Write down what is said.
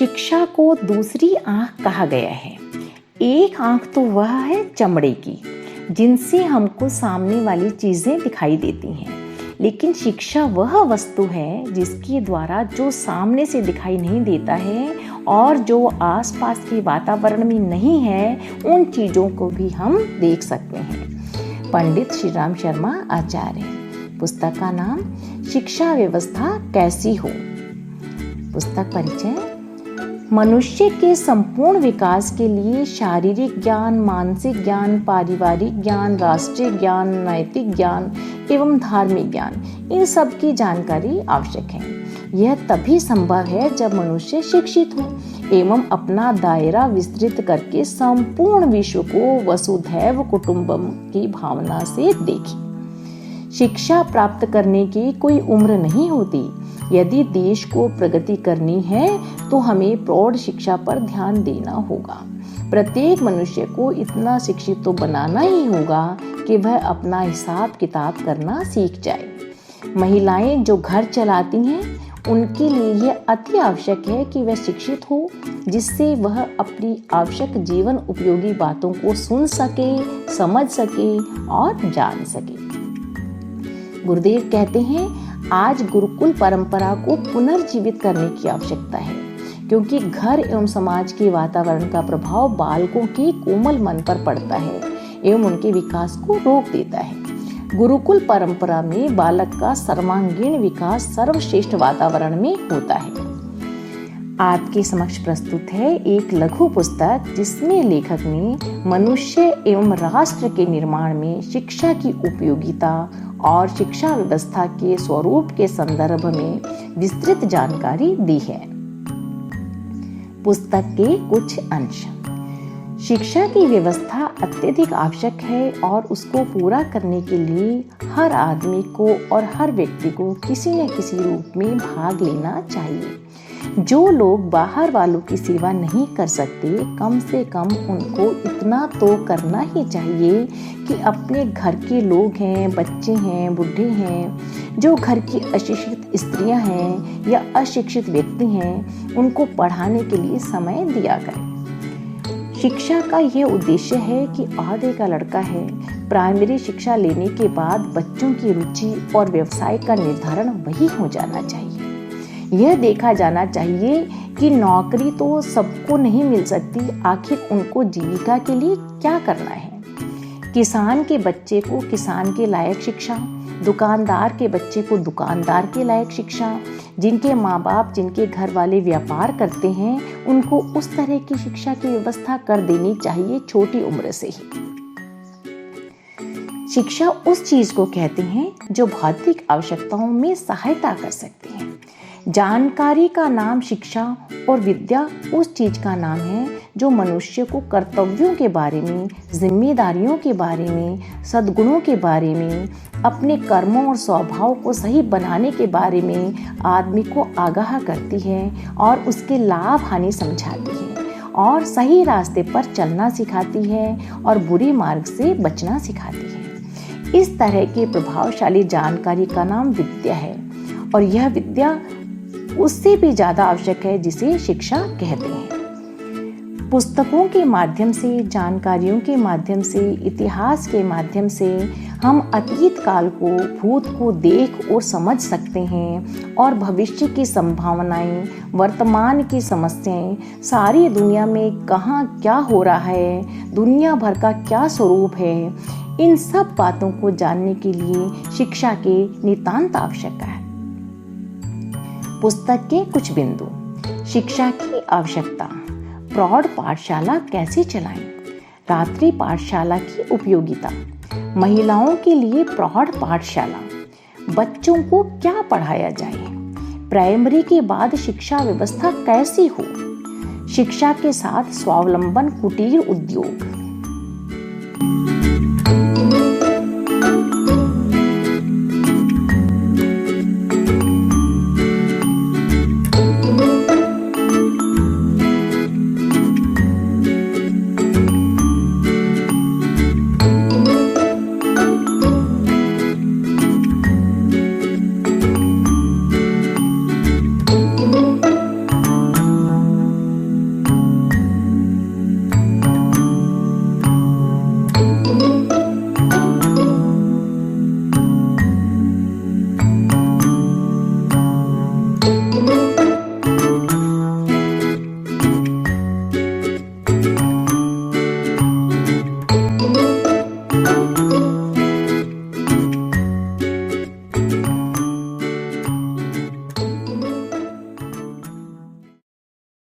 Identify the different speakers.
Speaker 1: शिक्षा को दूसरी आँख कहा गया है। एक आँख तो वह है चमड़े की, जिनसे हमको सामने वाली चीज़ें दिखाई देती हैं, लेकिन शिक्षा वह वस्तु है जिसके द्वारा जो सामने से दिखाई नहीं देता है और जो आसपास के वातावरण में नहीं है, उन चीज़ों को भी हम देख सकते हैं। पंडित श्री राम शर्मा आचार्य। पुस्तक का नाम शिक्षा व्यवस्था कैसी हो। पुस्तक परिचय। मनुष्य के संपूर्ण विकास के लिए शारीरिक ज्ञान, मानसिक ज्ञान, पारिवारिक ज्ञान, राष्ट्रीय ज्ञान, नैतिक ज्ञान एवं धार्मिक ज्ञान, इन सब की जानकारी आवश्यक है। यह तभी संभव है जब मनुष्य शिक्षित हो एवं अपना दायरा विस्तृत करके संपूर्ण विश्व को वसुधैव कुटुंबकम की भावना से देखे। शिक्षा प्राप्त करने की कोई उम्र नहीं होती। यदि देश को प्रगति करनी है तो हमें प्रौढ़ शिक्षा पर ध्यान देना होगा। प्रत्येक मनुष्य को इतना शिक्षित तो बनाना ही होगा कि वह अपना हिसाब किताब करना सीख जाए। महिलाएं जो घर चलाती हैं, उनके लिए यह अति आवश्यक है कि वह शिक्षित हो, जिससे वह अपनी आवश्यक जीवन उपयोगी बातों को सुन सके, समझ सके और जान सके। गुरुदेव कहते हैं, आज गुरुकुल परंपरा को पुनर्जीवित करने की आवश्यकता है, क्योंकि घर एवं समाज के वातावरण का प्रभाव बालकों के कोमल मन पर पड़ता है एवं उनके विकास को रोक देता है। गुरुकुल परंपरा में बालक का सर्वांगीण विकास सर्वश्रेष्ठ वातावरण में होता है। आपके समक्ष प्रस्तुत है एक लघु पुस्तक, जिसमें लेखक ने मनुष्य एवं राष्ट्र के निर्माण में शिक्षा की उपयोगिता और शिक्षा व्यवस्था के स्वरूप के संदर्भ में विस्तृत जानकारी दी है। पुस्तक के कुछ अंश। शिक्षा की व्यवस्था अत्यधिक आवश्यक है और उसको पूरा करने के लिए हर आदमी को और हर व्यक्ति को किसी न किसी रूप में भाग लेना चाहिए। जो लोग बाहर वालों की सेवा नहीं कर सकते, कम से कम उनको इतना तो करना ही चाहिए कि अपने घर के लोग हैं, बच्चे हैं, बूढ़े हैं, जो घर की अशिक्षित स्त्रियां हैं या अशिक्षित व्यक्ति हैं, उनको पढ़ाने के लिए समय दिया करें। शिक्षा का यह उद्देश्य है कि आधे का लड़का है, प्राइमरी शिक्षा लेने के बाद बच्चों की रुचि और व्यवसाय का निर्धारण वही हो जाना चाहिए। यह देखा जाना चाहिए कि नौकरी तो सबको नहीं मिल सकती, आखिर उनको जीविका के लिए क्या करना है। किसान के बच्चे को किसान के लायक शिक्षा, दुकानदार के बच्चे को दुकानदार के लायक शिक्षा, जिनके माँ बाप, जिनके घर वाले व्यापार करते हैं, उनको उस तरह की शिक्षा की व्यवस्था कर देनी चाहिए छोटी उम्र से ही। शिक्षा उस चीज को कहते हैं जो भौतिक आवश्यकताओं में सहायता कर सकती है। जानकारी का नाम शिक्षा और विद्या उस चीज का नाम है जो मनुष्य को कर्तव्यों के बारे में, जिम्मेदारियों के बारे में, सद्गुणों के बारे में, अपने कर्मों और स्वभाव को सही बनाने के बारे में आदमी को आगाह करती है और उसके लाभ हानि समझाती है और सही रास्ते पर चलना सिखाती है और बुरे मार्ग से बचना सिखाती है। इस तरह के प्रभावशाली जानकारी का नाम विद्या है और यह विद्या उससे भी ज्यादा आवश्यक है जिसे शिक्षा कहते हैं। पुस्तकों के माध्यम से, जानकारियों के माध्यम से, इतिहास के माध्यम से हम अतीत काल को, भूत को देख और समझ सकते हैं और भविष्य की संभावनाएं, वर्तमान की समस्याएं, सारी दुनिया में कहाँ क्या हो रहा है, दुनिया भर का क्या स्वरूप है, इन सब बातों को जानने के लिए शिक्षा के नितांत आवश्यक है। पुस्तक के कुछ बिंदु। शिक्षा की आवश्यकता। प्रौढ़ पाठशाला कैसे चलाएं? रात्रि पाठशाला की उपयोगिता। महिलाओं के लिए प्रौढ़ पाठशाला। बच्चों को क्या पढ़ाया जाए? प्राइमरी के बाद शिक्षा व्यवस्था कैसी हो? शिक्षा के साथ स्वावलंबन कुटीर उद्योग।